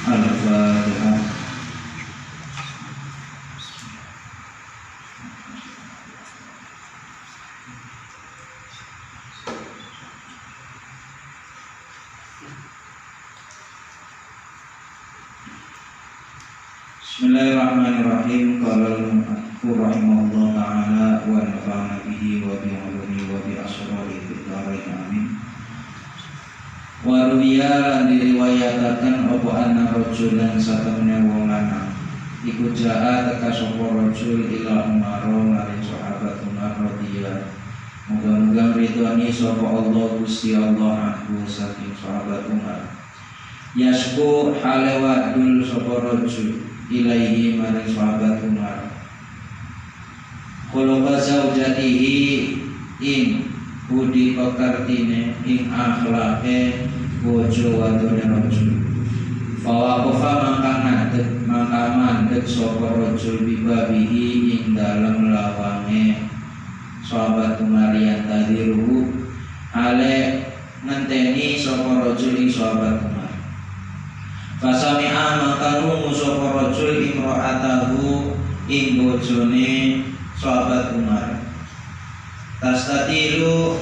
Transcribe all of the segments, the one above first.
Al-Fatihah. Bismillahirrahmanirrahim. Qala al-mu'allif rahimahullah ta'ala wa nafa'ana bihi wa bi 'ulumi wa bi asrari fid dharain amin. Wa ruwiya lan diriwayataken apa anna rajulan satamne wong lanang iku jaa teka sapa rajul ila Umar maring sahabat Umar radhiyallahu. Muga-muga ridhani sapa Allah Gusti Allah anhu saking sahabat Umar. Yasku halewadul sapa rajul ilaihi maring sahabat Umar. Khuluqa zaujatihi ing budi pekartine ing akhlake bojo wadone rajul. Fawaqafa mangka mandeg sapa rajul bibabihi ing dalem lawange sahabat Umar yang tadiru ale ngenteni sapa rajul ing sahabat Umar. Fasami'a maka rungu sapa rajul imra'atahu ing bojone sahabat Umar. Tastatilu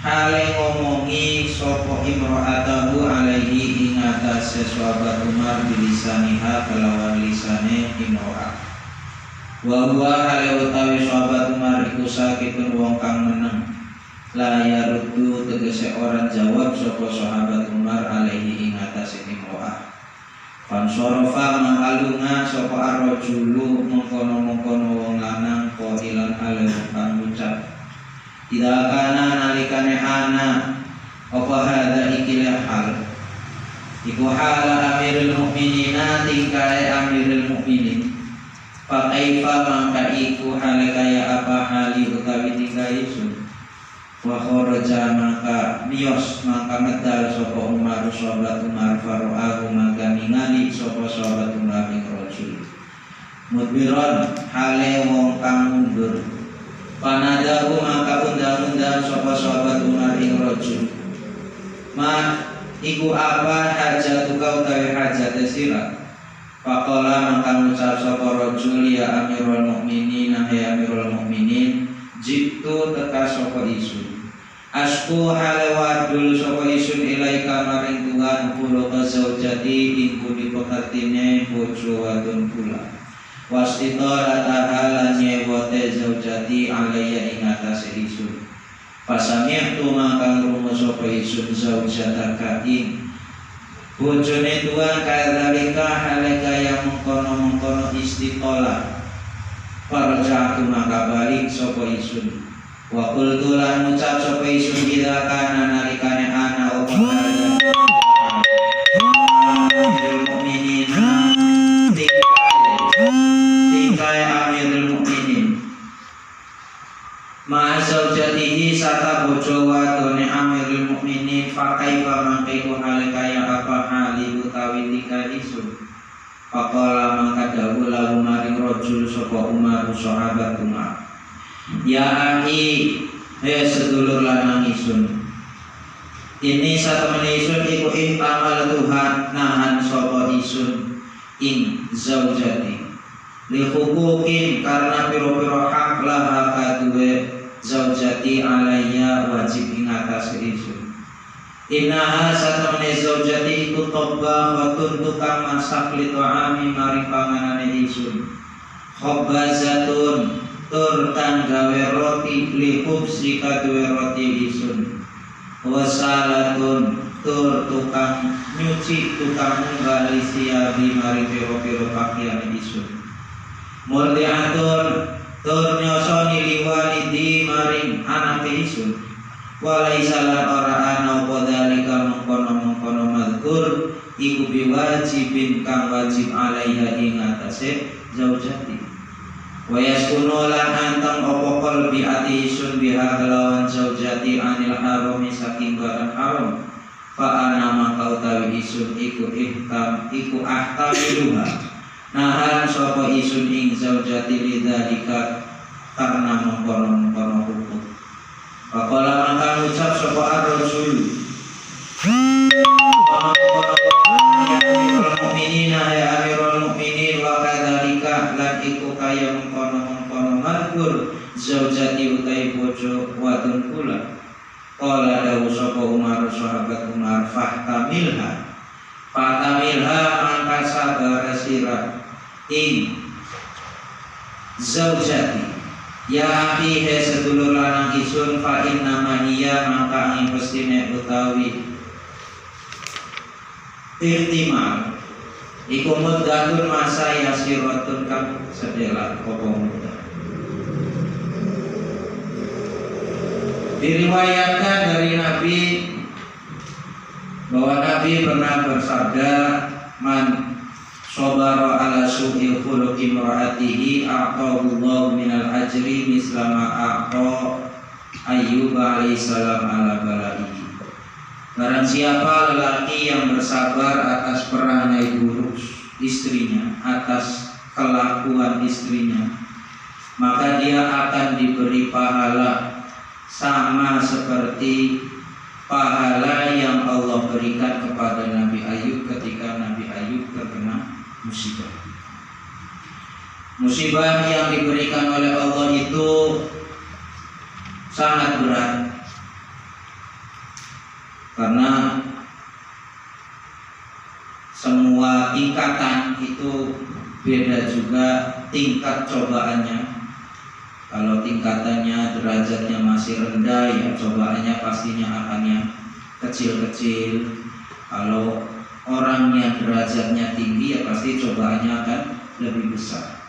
hale ngomongi sapa imra'atahu alaihi ing atase sahabat Umar bilisaniha kelawan lisane imra'ah. Wa huwa hale utawi sahabat Umar iku sakitun wong kang meneng. La yaruddu tegese orang jawab sapa sahabat Umar alaihi ing atase imra'ah. Fansorofa mangalunga sapa ar-rajulu mengkono-mengkono wong lanang qailan hale kang ngucap. Tidak kana nalikane ana apa hadza ikilah hal. Iku hala amirul mukminina tingkai amirul mukminin. Fa kaifa mangka iku hale kaya apa hali utawi tingkai sun. Wa kharaja maka miyos maka medal sapa Umar sahabat Umar faro'ahu maka ningali sapa sahabat Umar ing rajul mudbiron hale wong kang mundur. Panadahu maka undang-undang sapa sahabat Umar ing rajul. Ma iku apa hajatuka utawi hajate sira. Faqala maka ngucap sapa rajul ya amirul mukminin ya amirul mukminin jitu teka sapa isun. Asku hale wadul sapa isun ilaika maring Tuhan pulo zaujati ing budi pekartine bojo wadon pula. Wastitara ta'ala nyewote zaujati alaiya ing atase isun. Pasami'tu maka krungu sapa isun zaujataka ing bojone Tuhan kadzalika hale kaya mengkono-mengkono istitola. Farja'tu maka balik sapa isun. Wa qultu lan ngucap sapa isun ida kana nalikane ana apa amirul mukminin tingkai amirul mukminin ma zaujatihi sata bojo wadone amirul mukminin fa kaifa mangke hale kaya apa hali utawi tingkai isun. Faqala mangka dawuh lalu maring rajul sapa Umar sahabat Umar. Ya ahi sedulur lanang isun. Ini satemene isun iku ing amal Tuhan nahan sapa isun ing zaujati. Li hukukin karena piro-piro hak laha kaduwe zaujati alayya wajib ing atas isun. Innaha satemene zaujati iku tobbah wa tukang masak li ta'ami maring panganane isun. Khabbazatun tur kang gawe roti li khubsi kaduwe roti isun. Wasalatun tur tukang nyuci tukang nggali siabi mari piro-piro pakaian isun. Murdiatun tur nyosoni liwalidi maring anak isun walaisa lan ora ana apa dalika mengkono-mengkono mazkur iku biwajibin kang wajib alaiha ing atase zaujati wa yaskunu lan anteng apa qalbi ati isun biha kelawan zaujati anil harami saking barang haram fa ana maka utawi isun iku ahtamiluha nahan sapa isun ing zaujati lidzalika karena mengkono-mengkono hukum faqala maka ucap sapa ar-rasul ya amirul mukminin wa kadzalika lan iku kaya mengkono-mengkono mazkur zaujati utai bojo wadon kula qala dawu sapa Umar sahabat Umar fahtamilha mangka sabar sira ing zaujati ya akhi he sedulur lanang isun fa inna maniya maka ing pestine utawi ihtimal iku muddatun masa yasiratun kang sedela apa mudah. Diriwayatkan dari Nabi bahwa Nabi pernah bersabda man sabara ala su'i khuluqi imraatihi a'tahu Allahu minal ajri mislama a'ta Ayyub alaihissalam ala balaihi. Barang siapa lelaki yang bersabar atas perangai buruk istrinya, atas kelakuan istrinya, maka dia akan diberi pahala sama seperti pahala yang Allah berikan kepada Nabi Ayub ketika Nabi Ayub terkena musibah. Musibah yang diberikan oleh Allah itu sangat berat, karena semua tingkatan itu beda juga tingkat cobaannya. Kalau tingkatannya derajatnya masih rendah, ya cobaannya pastinya akan yang kecil-kecil. Kalau orangnya derajatnya tinggi, ya pasti cobaannya akan lebih besar.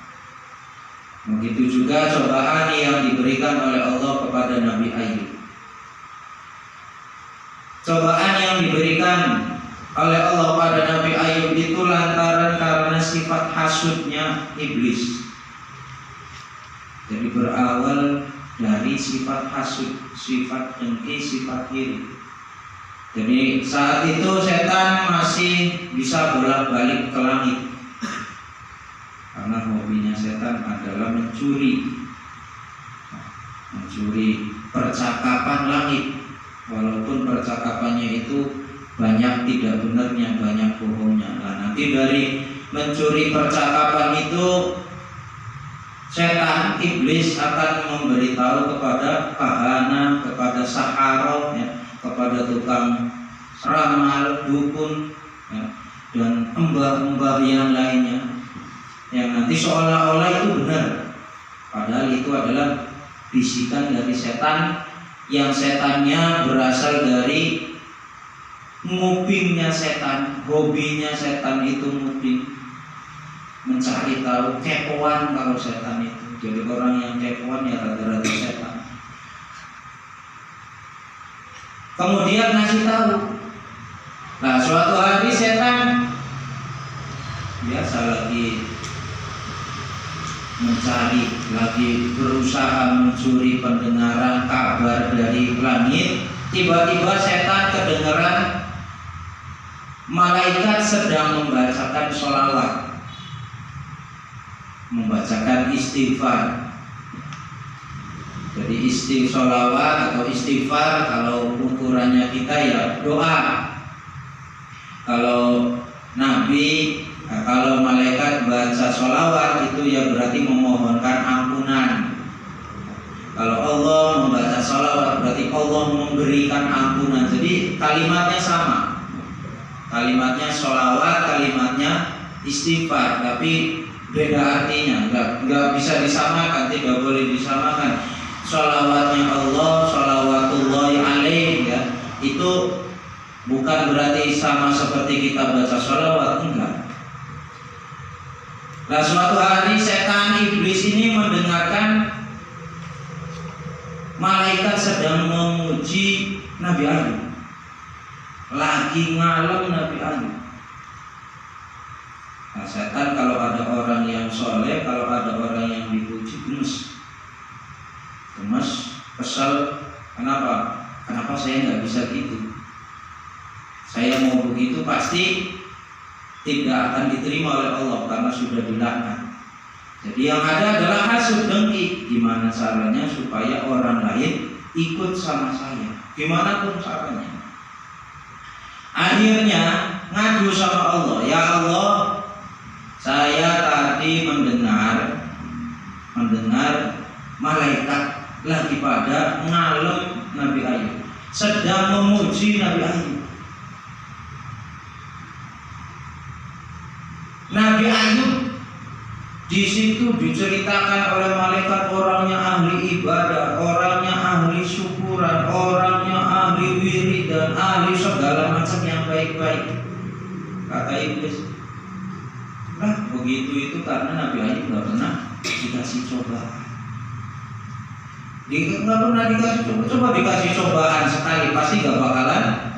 Begitu juga cobaan yang diberikan oleh Allah kepada Nabi Ayub. Cobaan yang diberikan oleh Allah pada Nabi Ayub itu lantaran karena sifat hasudnya iblis. Jadi berawal dari sifat hasud, sifat dengki, sifat iri. Jadi saat itu setan masih bisa bolak-balik ke langit, karena hobinya setan adalah mencuri percakapan langit. Walaupun percakapannya itu banyak tidak benarnya, banyak bohongnya. Nah, nanti dari mencuri percakapan itu setan, iblis akan memberitahu kepada kahana, kepada saharoh, ya, kepada tukang ramal, dukun, ya, dan embah-embah yang lainnya, yang nanti seolah-olah itu benar, padahal itu adalah bisikan dari setan, yang setannya berasal dari ngupingnya setan. Hobinya setan itu nguping, mencari tahu, kepoan kalau setan itu. Jadi orang yang kepoan ya rata-rata setan. Kemudian ngasih tahu. Nah, suatu hari setan biasa lagi mencari, lagi berusaha mencuri pendengaran kabar dari langit. Tiba-tiba setan kedengaran malaikat sedang membacakan sholawat, membacakan istighfar. Jadi sholawat atau istighfar kalau ukurannya kita ya doa. Kalau Nabi, kalau malaikat baca sholawat itu ya berarti memohonkan ampunan. Kalau Allah membaca sholawat berarti Allah memberikan ampunan. Jadi kalimatnya sama. Kalimatnya sholawat, kalimatnya istighfar, tapi beda artinya. Nggak bisa disamakan, tidak boleh disamakan. Sholawatnya Allah, sholawatullahi alaih, ya, itu bukan berarti sama seperti kita baca sholawat, enggak. Nah, suatu hari setan iblis ini mendengarkan sedang memuji Nabi Ayub, lagi ngalem Nabi Ayub. Nah, setan kalau ada orang yang soleh, kalau ada orang yang dipuji, gemes, kesel. Kenapa? Kenapa saya nggak bisa gitu? Saya mau begitu pasti tidak akan diterima oleh Allah karena sudah dilaknat. Jadi yang ada adalah hasud dengki. Gimana caranya supaya orang lain ikut sama saya? Gimana pun caranya. Akhirnya ngadu sama Allah. Ya Allah, saya tadi mendengar malaikat lagi pada ngalem Nabi Ayub, sedang memuji Nabi Ayub. Nabi Ayub di situ diceritakan oleh malaikat orangnya ahli ibadah, orangnya ahli syukuran, orangnya ahli wiridan, ahli segala macam yang baik-baik. Kata iblis, nah begitu itu karena Nabi Ayub nggak pernah dikasih cobaan. Nggak pernah dikasih cobaan. Coba dikasih cobaan sekali pasti nggak bakalan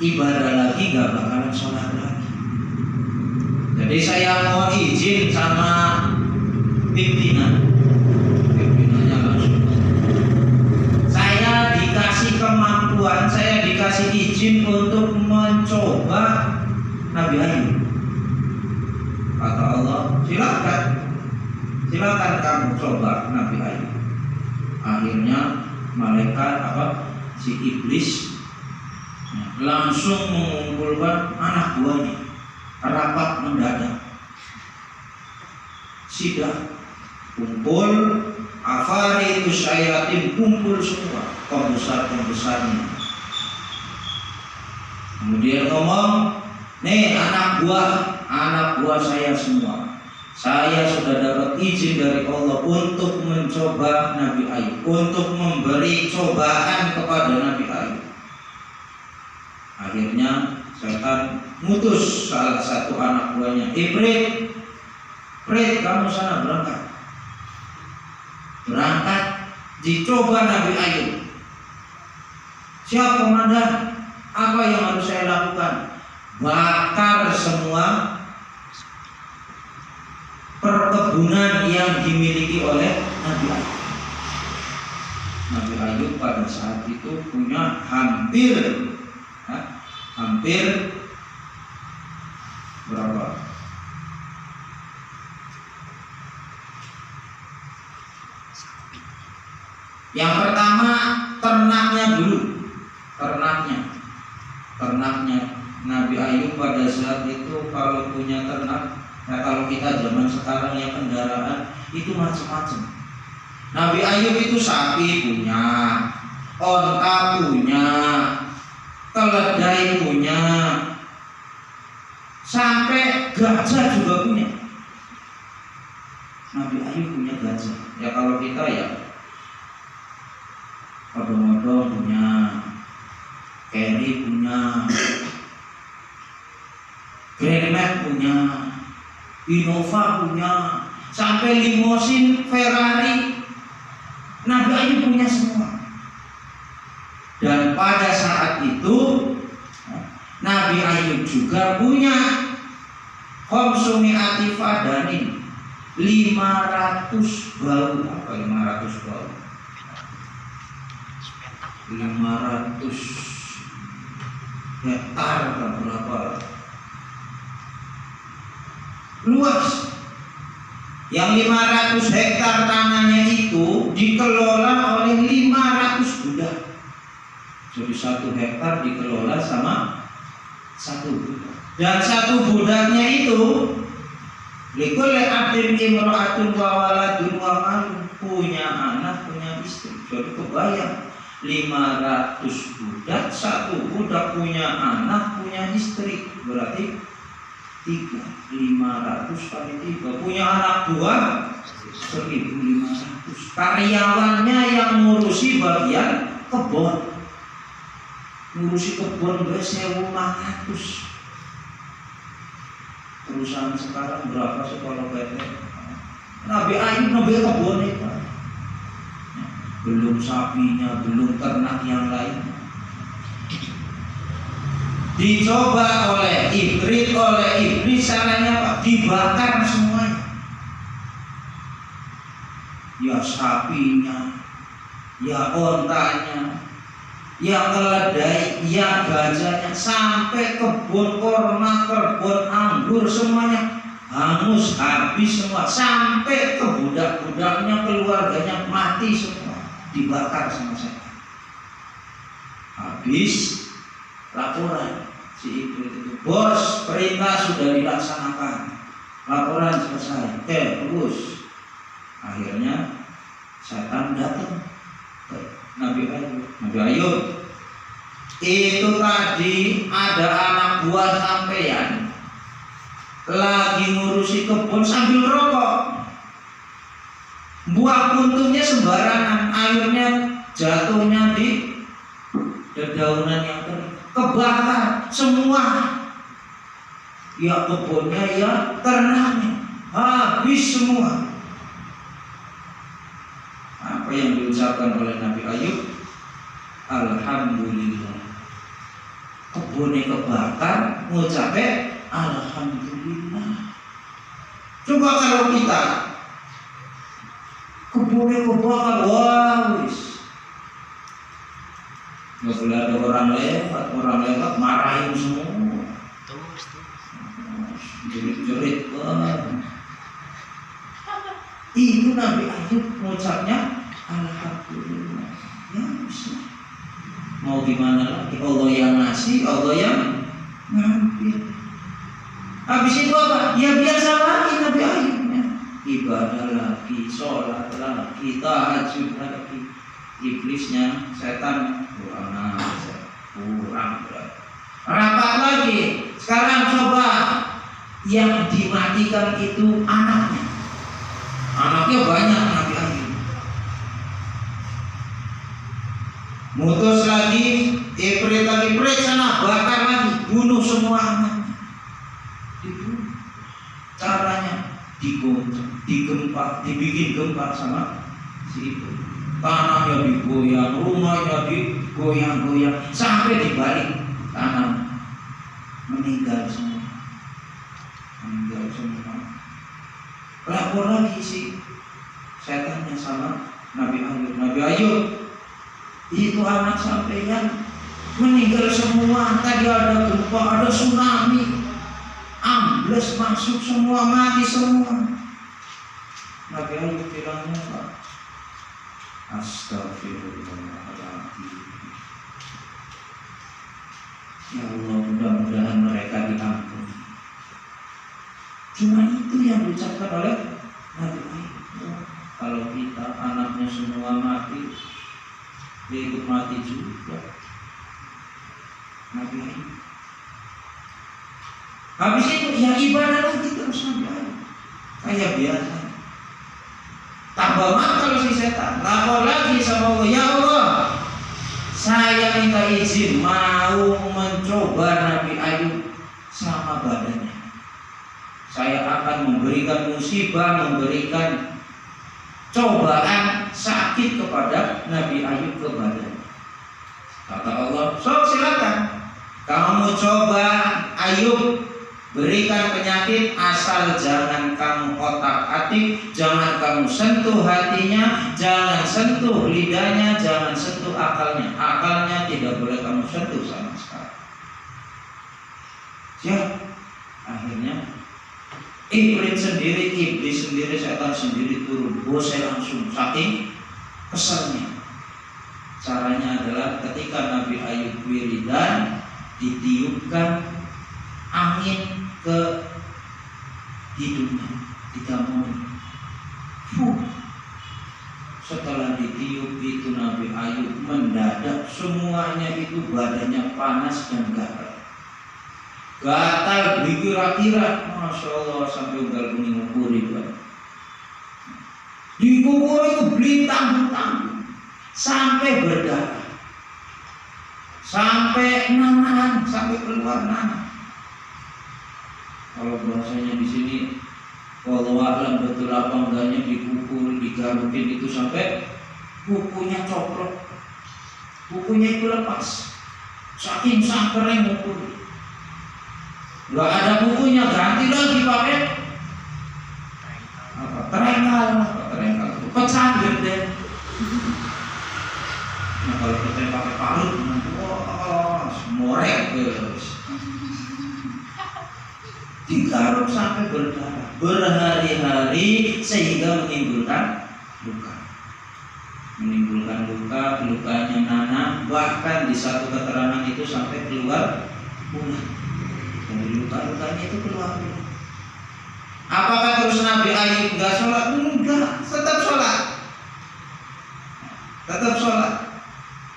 ibadah lagi, nggak bakalan sholat lagi. Jadi saya mohon izin sama pimpinannya langsung. Saya dikasih kemampuan, saya dikasih izin untuk mencoba Nabi Ayub. Kata Allah, silakan kamu coba Nabi Ayub. Akhirnya malaikat si iblis langsung mengumpulkan anak buahnya, rapat mendadak, sidang kumpul, afari itu syayatin kumpul semua, pembesar-pembesarnya. Kemudian ngomong, nih anak buah saya semua, saya sudah dapat izin dari Allah untuk mencoba Nabi Ayub, untuk memberi cobaan kepada Nabi Ayub. Akhirnya setan mutus salah satu anak buahnya, Ibrit, kamu sana berangkat dicoba Nabi Ayub. Siap komandan, apa yang harus saya lakukan? Bakar semua perkebunan yang dimiliki oleh Nabi Ayub. Nabi Ayub pada saat itu punya hampir berapa? Yang pertama ternaknya dulu. Ternaknya Nabi Ayub pada saat itu kalau punya ternak, kalau kita zaman sekarang yang kendaraan itu macam-macam. Nabi Ayub itu sapi punya, onta punya, keledai punya, sampai gajah juga punya. Nabi Ayub punya gajah. Ya kalau kita ya odong-odong punya, Kerry punya, Grandmat punya, Innova punya, sampai limosin, Ferrari, Nabi Ayub punya semua. Dan pada saat itu Nabi Ayub juga punya konsumi atifadanin 500 bau. Apa 500 bau? 500 hektar atau berapa? Luas. Yang 500 hektar tanahnya itu dikelola oleh 500 budak. Jadi 1 hektar dikelola sama 1 budak. Dan 1 budaknya itu likulli abdin imra'atun wa waladun wa malun, punya anak, punya istri. Jadi kebayang 500 budak, 1 budak punya anak, punya istri, berarti 500 kali 3, punya anak buah 1.500. Karyawannya yang ngurusi bagian kebun, ngurusi kebun 1.500. Perusahaan sekarang berapa sih kalau PT? Nabi Ayub nabi kebun itu belum sapinya, belum ternak yang lain. Dicoba oleh iblis caranya Pak, dibakar semuanya. Ya sapinya, ya ontanya, ya keledai, ya gajahnya, sampai kebun korma, kebun anggur semuanya hangus habis semua, sampai ke budak-budaknya, keluarganya mati semua, dibakar sama setan. Habis laporan si iblis itu, bos, perintah sudah dilaksanakan, laporan selesai, terus akhirnya setan datang ke Nabi Ayub. Itu tadi ada anak buah sampeyan lagi ngurusi kebun sambil rokok, buah puntumnya sembarangan, airnya jatuhnya di dedaunan yang kering, kebakar semua, ya kebunnya ya ternaknya habis semua. Apa yang diucapkan oleh Nabi Ayub? Alhamdulillah. Kebunnya kebakar, ngucapnya alhamdulillah. Coba kalau kita kebunnya kebakar, wah wis, nggak boleh ada orang lewat marahin semua, jerit-jerit. Itu Nabi Ayub mengucapnya alhamdulillah. Ya bisa, mau gimana lagi, Allah yang ngasih, Allah yang ngambil. Habis itu apa? Ya biasa lagi Nabi Ayubnya, ibadah lagi, sholat lagi, tahajud lagi. Iblisnya, setan kurang rapat lagi. Sekarang coba yang dimatikan itu anaknya banyak. Nabi Ayub mutus lagi, iblis lagi, sana bakar lagi, bunuh semua anaknya. Dibunuh. Caranya dibikin gempa sama si itu. Tanahnya digoyang, rumahnya digoyang-goyang, sampai dibalik tanah, meninggal semua. Lapor lagi si setannya sama Nabi Ayub. Itu anak sampeyan meninggal semua. Tadi ada gempa, ada tsunami, ambles masuk semua, mati semua. Nabi Ayub bilangnya, astagfirullahaladzim. Ya Allah, mudah-mudahan mereka diampuni. Cuma itu yang diucapkan oleh Nabi Ayub. Kalau kita anaknya semua mati, dia ikut mati juga. Nabi Ayub. Habis itu ya ibadah lagi terus Nabi Ayub, kayak biasa. Tambah makal si setan, lapor lagi sama Allah, ya Allah, saya minta izin mau mencoba Nabi Ayub sama badannya. Saya akan memberikan musibah, memberikan cobaan sakit kepada Nabi Ayub ke badan. Kata Allah, sok silakan kamu coba Ayub, berikan penyakit, asal jangan kamu otak-atik, jangan kamu sentuh hatinya, jangan sentuh lidahnya, jangan sentuh akalnya. Akalnya tidak boleh kamu sentuh sama sekali. Siap. Akhirnya iblis sendiri, setan sendiri turun. Bosnya langsung, saking keselnya. Caranya adalah ketika Nabi Ayub wiridan, ditiupkan angin ke hidungnya, digamoni. Setelah ditiup itu Nabi Ayub mendadak semuanya itu badannya panas dan gatal berkira-kira, masya Allah, sampai ugal mengukuri dikubur itu belintang-belintang sampai berdarah, sampai nanah, sampai keluar nanah. Kalau bahasanya di sini, wallahu a'lam betul apa enggaknya, dikubur, digarukin itu sampai bukunya coplok, bukunya itu lepas, saking sangkernya buku. Gak ada bukunya, ganti lagi pakai apa? Terenggal, pecah gitu. Nah kalau kita pakai parut, wah, morek terus. Digaruk sampai berdarah berhari-hari sehingga menimbulkan luka. Lukanya nanah, bahkan di satu keterangan itu sampai keluar ular. Dari luka-lukanya itu keluar ular. Apakah terus Nabi Ayub enggak sholat? Enggak, tetap sholat.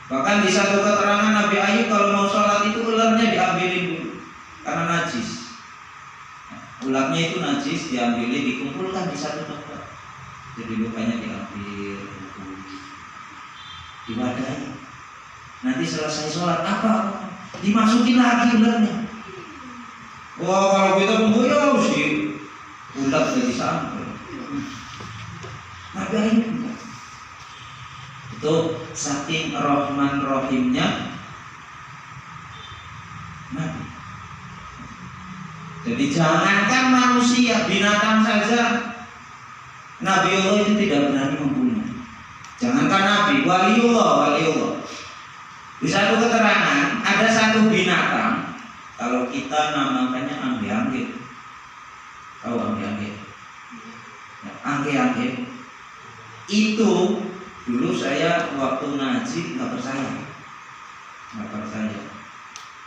Bahkan di satu keterangan Nabi Ayub kalau mau sholat itu ularnya diambilin dulu karena najis. Ularnya itu najis, diambilin, dikumpulkan di satu tempat. Jadi lukanya diambil, diwadahi. Nanti selesai sholat apa? Dimasukin lagi ularnya. Wah kalau kita pemboyo sih ular jadi sampel. Nabi Ayub itu saking Rahman Rahimnya Nabi. Jadi jangankan manusia, binatang saja Nabi Allah itu tidak berani membunuh. Jangankan Nabi, waliullah. Di satu keterangan ada satu binatang, kalau kita namakannya angge-angge. Tahu angge-angge? Ya, angge-angge itu dulu saya waktu ngaji nggak percaya.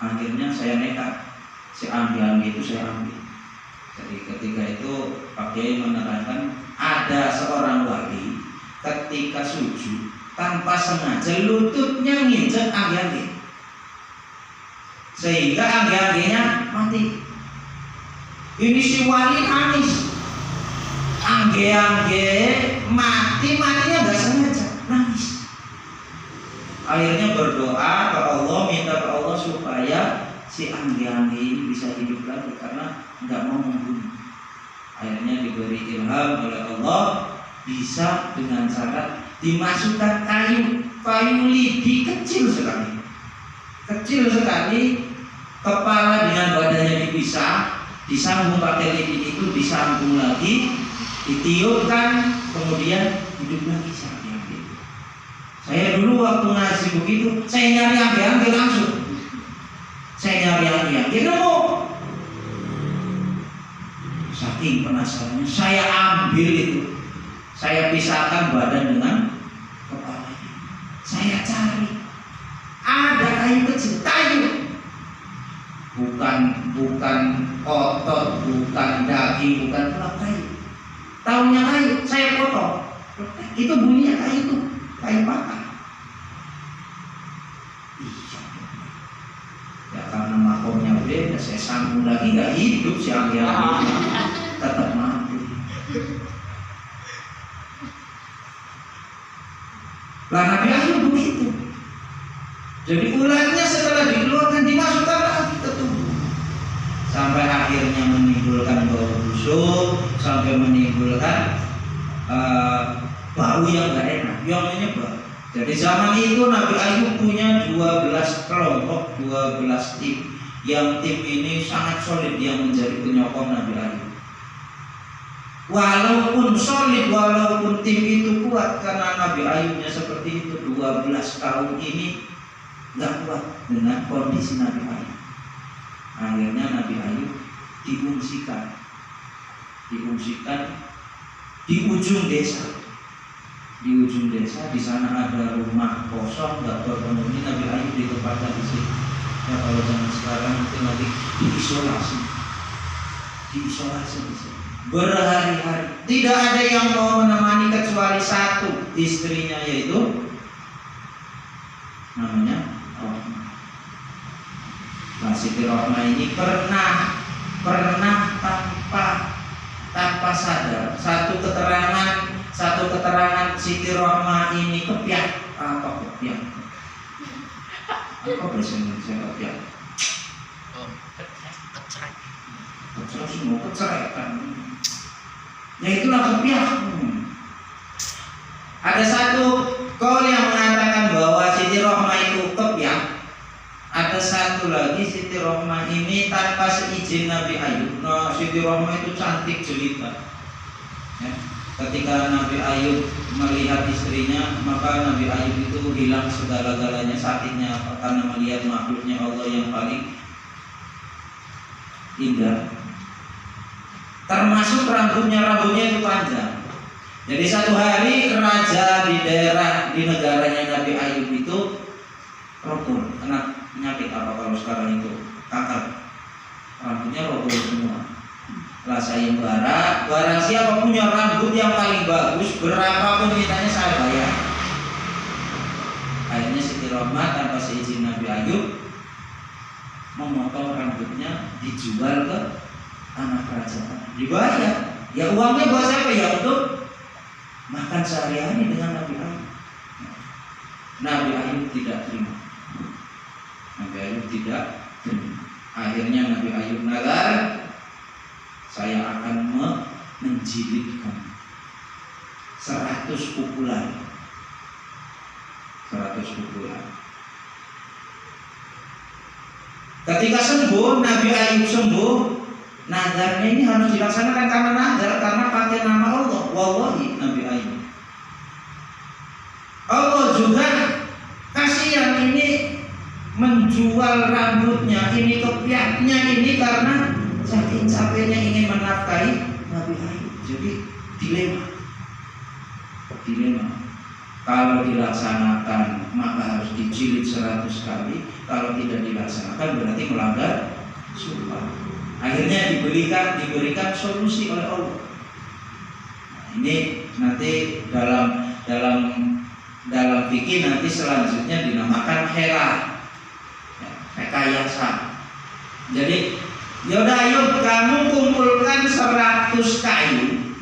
Akhirnya saya nekat, si angge-angge itu saya ambil. Jadi ketika itu Pak Kiai menerangkan ada seorang wali ketika sujud tanpa sengaja lututnya nginjek angge-angge sehingga angge-anggenya mati. Ini si wali nangis, angge-angge matinya nggak sengaja, nangis. Akhirnya berdoa ke Allah, minta ke Allah supaya si angge-angge ini bisa hidup lagi karena nggak mau membunuh. Akhirnya diberi ilham oleh Allah bisa dengan cara dimasukkan kayu lidi kecil sekali, kepala dengan badannya dipisah, disambung pakai lidi itu, disambung lagi, ditiupkan, kemudian hidup lagi angge-angge. Saya dulu waktu ngaji begitu, saya nyari angge-angge langsung. Nemu. Saking penasarannya, saya ambil itu. Saya pisahkan badan dengan kepalanya. Saya cari. Ada kayu kecil, bukan otot, bukan daging, bukan tulang kayu. Taunya kayu, saya potong. Itu bunyinya kayu patah. Ya karena makomnya beda, saya sambung lagi nggak hidup si angge-angge, tetap mati. Lah Nabi Ayub begitu. Jadi ularnya setelah dikeluarkan dimasukkan lagi ke tubuh, sampai akhirnya menimbulkan bau busuk, sampai menimbulkan bau yang nggak enak, yang menyebar. Jadi zaman itu Nabi Ayub punya 12 kelompok, 12 tim. Yang tim ini sangat solid yang menjadi penyokong Nabi Ayub. Walaupun solid, walaupun tim itu kuat, karena Nabi Ayubnya seperti itu, 12 tahun ini nggak kuat dengan kondisi Nabi Ayub. Akhirnya Nabi Ayub diungsikan di ujung desa. Di sana ada rumah kosong nggak berpenghuni. Nabi Ayub ditempatkan di situ. Ya kalau zaman sekarang itu nanti diisolasi di situ. Berhari-hari tidak ada yang mau menemani kecuali satu istrinya, yaitu namanya Rahmah. Nah, Siti Rahmah ini pernah tanpa sadar, satu keterangan Siti Rahmah ini kepiak. Apa kepiak? Apa bahasa Indonesia kepiak? Kecerai kan? Ya itulah kepiak. Ada satu satu lagi, Siti Rohmah ini tanpa seizin Nabi Ayub. Nah, Siti Rohmah itu cantik jelita. Ya. Ketika Nabi Ayub melihat istrinya, maka Nabi Ayub itu hilang segala-galanya. Sakitnya apa? Karena melihat makhluknya Allah yang paling indah. Termasuk rambutnya itu panjang. Jadi satu hari raja di negaranya Nabi Ayub itu roboh, kena penyakit apa kalau sekarang itu kanker, rambutnya roboh semua. Lah sayembara, barang siapa punya rambut yang paling bagus, berapapun mintanya saya bayar. Akhirnya Siti Rohmah tanpa seizin Nabi Ayub memotong rambutnya, dijual ke anak kerajaan, dibayar. Ya uangnya buat siapa? Ya untuk makan sehari-hari dengan Nabi Ayub. Nabi Ayub tidak terima. Nabi Ayub tidak terima. Akhirnya Nabi Ayub nazar, saya akan menjilidkan 100 pukulan. 100 pukulan. Ketika sembuh, Nabi Ayub sembuh, nazarnya ini harus dilaksanakan karena nazar, karena pakai nama Allah. Wallahi Nabi Ayub. Allah juga kasihan ini menjual rambutnya, ini kepiaknya ini karena saking capeknya ingin menafkahi Nabi Ayub. Jadi dilema. Kalau dilaksanakan maka harus dijilid 100 kali. Kalau tidak dilaksanakan berarti melanggar sumpah. Akhirnya diberikan solusi oleh Allah. Nah, ini nanti dalam fikih nanti selanjutnya dinamakan hera, ya, rekayasa. Jadi yaudah ayo kamu kumpulkan 100 kayu.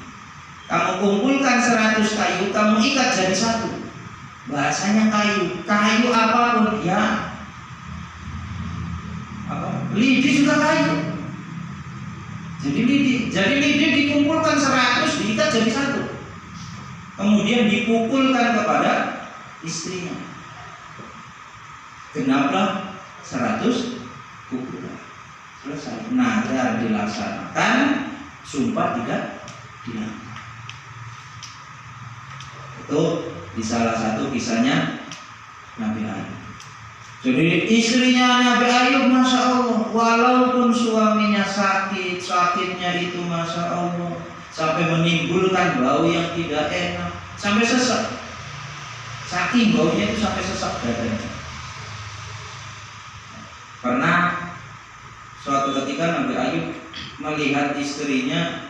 Kamu kumpulkan 100 kayu, kamu ikat jadi satu. Bahasanya kayu apapun ya. Lidi juga kayu. Jadi lidi dikumpulkan 100, diikat jadi satu. Kemudian dipukulkan kepada istrinya. Genaplah 100 pukulan. Selesai. Nazar dilaksanakan, sumpah tidak dilanggar. Itu di salah satu kisahnya Nabi Ayub. Jadi istrinya Nabi Ayub, masya Allah, walaupun suaminya sakitnya itu masya Allah, sampai menimbulkan bau yang tidak enak, sampai sesak. Saking baunya itu sampai sesak dadanya. Pernah suatu ketika Nabi Ayub melihat istrinya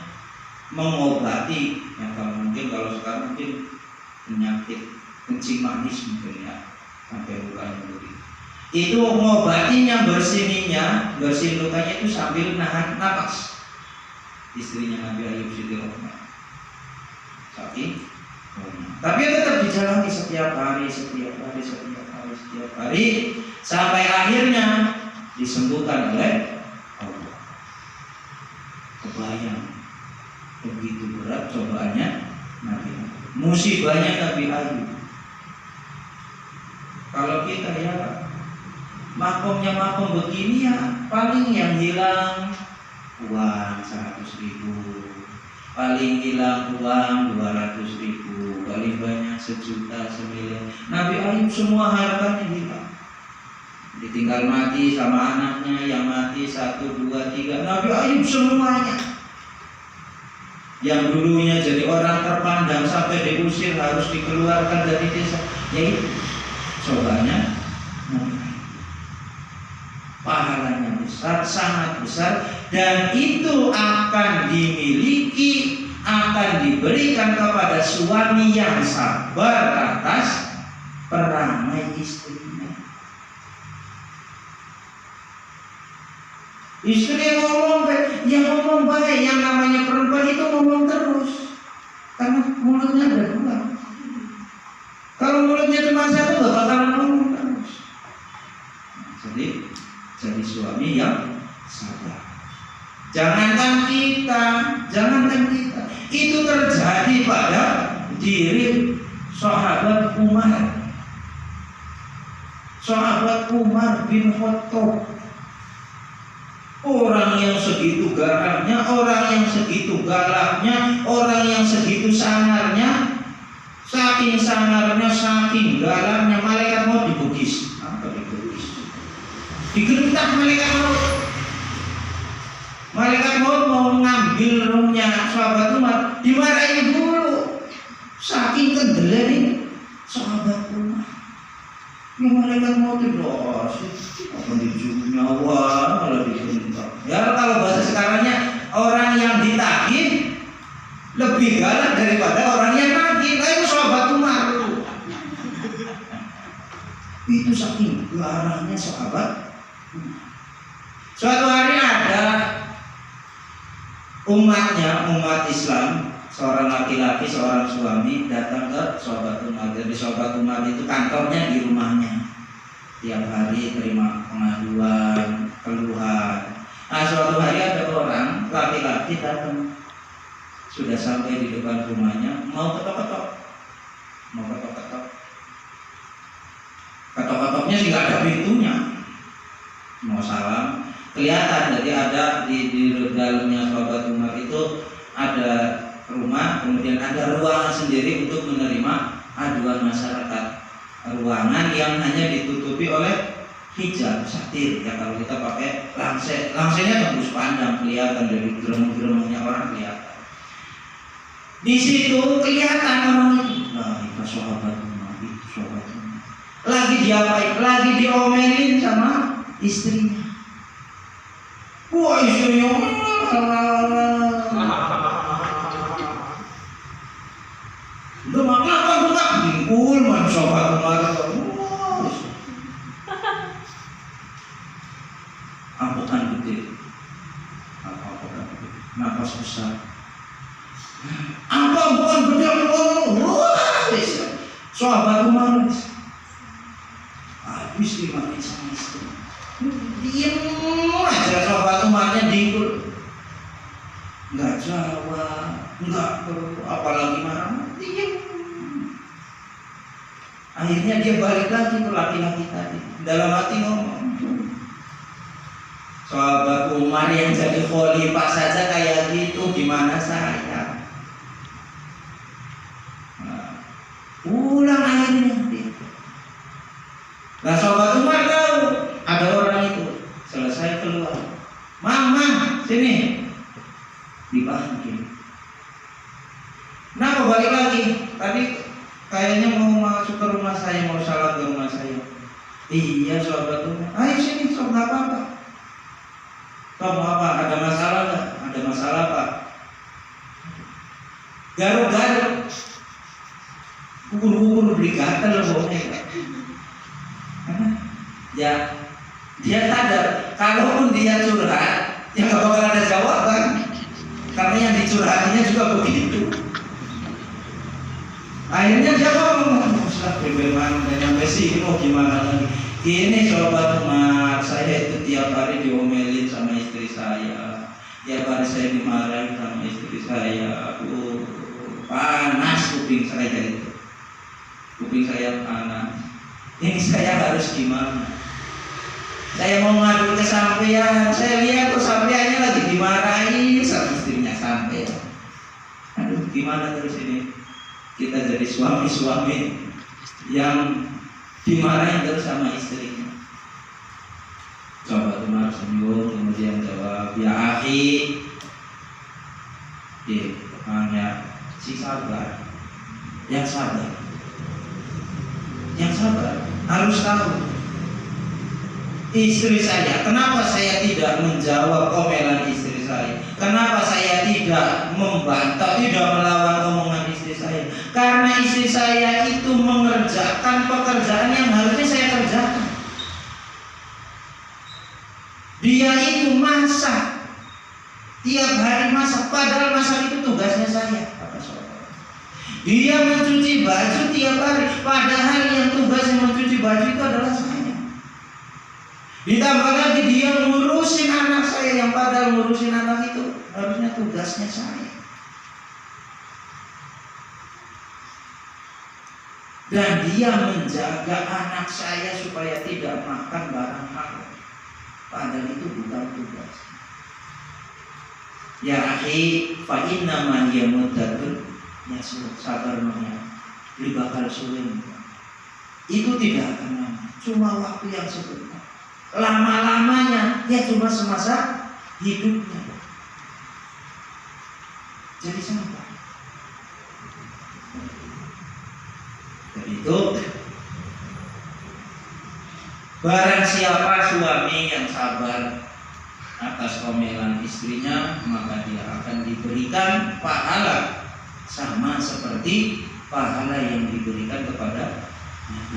mengobati, yang kalau sekarang mungkin penyakit kencing manis mungkin ya, sampai lukanya begitu. Itu mengobatinya, bersihin lukanya itu sambil nahan napas. Istrinya Nabi Ayub Siti Rohmah. Tapi tetap dijalani setiap hari, sampai akhirnya disembuhkan oleh Allah. Kebayang begitu berat cobaannya Nabi Ayub, musibahnya Nabi Ayub. Kalau kita ya makomnya begini ya, paling yang hilang uang 100.000, paling hilang uang 200.000, paling banyak 1 juta, 1 miliar. Nabi Ayub semua hartanya hilang, ditinggal mati sama anaknya yang mati 1, 2, 3. Nabi Ayub semuanya. Yang dulunya jadi orang terpandang sampai diusir, harus dikeluarkan dari desa, yaitu cobanya Nabi Ayub. Pahalanya besar, sangat besar, dan itu akan dimiliki, akan diberikan kepada suami yang sabar atas perangai istrinya. Istri yang ngomong baik, yang namanya perempuan itu ngomong terus, karena mulutnya ada 2. Kalau mulutnya cuma 1, gak bakalan ngomong terus. Jadi suami yang sabar. Jangankan kita, itu terjadi pada diri sahabat Umar bin Khattab Orang yang segitu garangnya, orang yang segitu galaknya, orang yang segitu sangarnya, saking sangarnya, saking galaknya, malaikat maut dibugis. Apa dibugis? Digertak malaikat maut. Malaikat maut mau ngambil rohnya sahabat Umar, dimarahin dulu. Saking kendelnya sahabat Umar. Ya malaikat maut itu apa dijunjung nyawa malah digentak. Ya kalau bahasa sekarangnya orang yang ditagih lebih galak daripada orang yang nagih. Nah, itu sahabat Umar. Itu saking garangnya sahabat. Suatu hari ada umat Islam, seorang laki-laki, seorang suami datang ke sahabat Umar. Jadi sahabat Umar itu kantornya di rumahnya. Tiap hari terima pengaduan, keluhan. Nah, suatu hari ada orang laki-laki datang, sudah sampai di depan rumahnya, mau ketok-ketok. Ketok-ketoknya sih nggak ada pintunya. Mau salam, kelihatan. Jadi ada di dalamnya sahabat Umar itu ada rumah, kemudian ada ruangan sendiri untuk menerima aduan masyarakat. Ruangan yang hanya ditutupi oleh hijab, satir. Ya kalau kita pakai langsenya tembus pandang, kelihatan dari geremeng-geremengnya orang kelihatan. Di situ kelihatan orang itu. Nah, itu sahabat Umar, itu sahabat Umar. Lagi diapain? Lagi diomelin sama istrinya. Wah, istrinya lu kenapa buka bingkul man sobat Umar. Ampukan gede. Apa-apa gede. Napas besar. Ampukan gede. Sobat Umar. Habis dimarahin sama istri. Diam aja sobat Umarnya dingkul. Enggak jawab, enggak perlu, apalagi marah. Diam. Akhirnya dia balik lagi ke laki-laki tadi. Dalam hati ngomong, sahabat Umar yang jadi khalifah saja kayak gitu, gimana saya? Nah, pulang akhirnya dia. Nah, sahabat Umar tahu ada orang itu. Selesai keluar, Mama sini, dipanggil. Nah, balik lagi. Tadi kayaknya mau masuk ke rumah saya, mau salam ke rumah saya. Iya, sahabat Umar. Ayo sini, sok nggak apa-apa. Sok apa? Ada masalah nggak? Ada masalah apa? Garuk-garuk, ukur-ukur beli gatel baunya. Ya, dia sadar kalaupun dia curhat, ya nggak bakal ada jawaban. Karena yang dicurhatinya juga begitu. Akhirnya dia ngomong, Ustaz bagaimana nyampe sini mau gimana lagi? Ini sahabat Umar, saya itu tiap hari diomelin sama istri saya, tiap hari saya dimarahin sama istri saya. Panas kuping saya itu, kuping saya panas. Ini saya harus gimana? Saya mau ngadu ke sampean, saya lihat kok sampeannya lagi dimarahin sama istrinya sampean. Aduh, gimana terus ini? Kita jadi suami-suami yang dimarahin terus sama istrinya. Coba Umar senyum, kemudian jawab, ya akhi, hanya si sabar, yang sabar, harus tahu. Istri saya, kenapa saya tidak menjawab omelan istri saya? Kenapa saya tidak membantah, tidak melawan omongan istri saya? Karena istri saya itu mengerjakan pekerjaan yang harusnya saya kerjakan. Dia itu masak, tiap hari masak, padahal masak itu tugasnya saya. Dia mencuci baju tiap hari, padahal yang tugasnya mencuci baju itu adalah saya. Ditambah lagi dia ngurusin anak saya, yang padahal ngurusin anak itu harusnya tugasnya saya. Dan dia menjaga anak saya supaya tidak makan barang haram, padahal itu bukan tugas. Ya akhi, fa inna man yamuddatun ya sabar namanya. Beli bakal sulit. Itu tidak akan lama, cuma waktu yang sebentar. Lama-lamanya ya cuma semasa hidupnya. Jadi sabar. Dan itu barang siapa suami yang sabar atas omelan istrinya, maka dia akan diberikan pahala sama seperti pahala yang diberikan kepada Nabi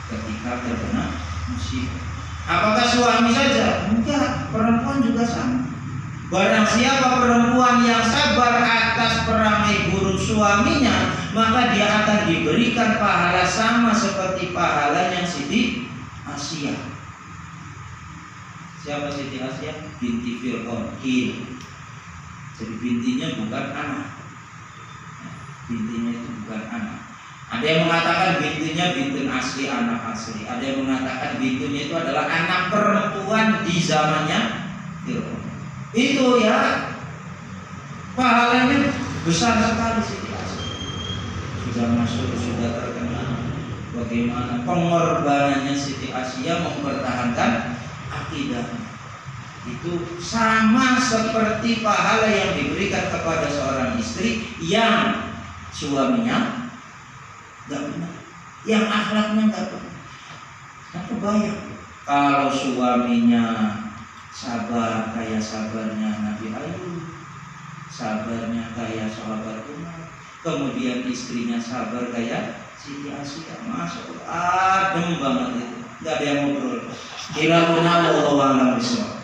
ketika terkena musibah. Apakah suami saja? Enggak, perempuan juga sama. Barang siapa perempuan yang sabar atas perangai buruk suaminya, maka dia akan diberikan pahala sama seperti pahalanya Siti Asia. Siapa Siti Asia? Binti Fir'aun. Jadi bintinya bukan anak. Bintinya itu bukan anak. Ada yang mengatakan bintinya binti asli, anak asli. Ada yang mengatakan bintinya itu adalah anak perempuan di zamannya Fir'aun. Itu ya pahalanya besar sekali Siti Asia. Sudah masuk, sudah terkenal. Bagaimana pengorbanannya Siti Asia mempertahankan akidahnya. Itu sama seperti pahala yang diberikan kepada seorang istri yang suaminya gak benar, yang akhlaknya gak benar. Nah, kebayang kalau suaminya sabar kayak sabarnya Nabi Ayub, sabarnya kayak sahabat Umar, kemudian istrinya sabar kayak Siti Asia, masuk adem banget itu, gak ada yang ngobrol. Kira-kira wallahu a'lam bishawab.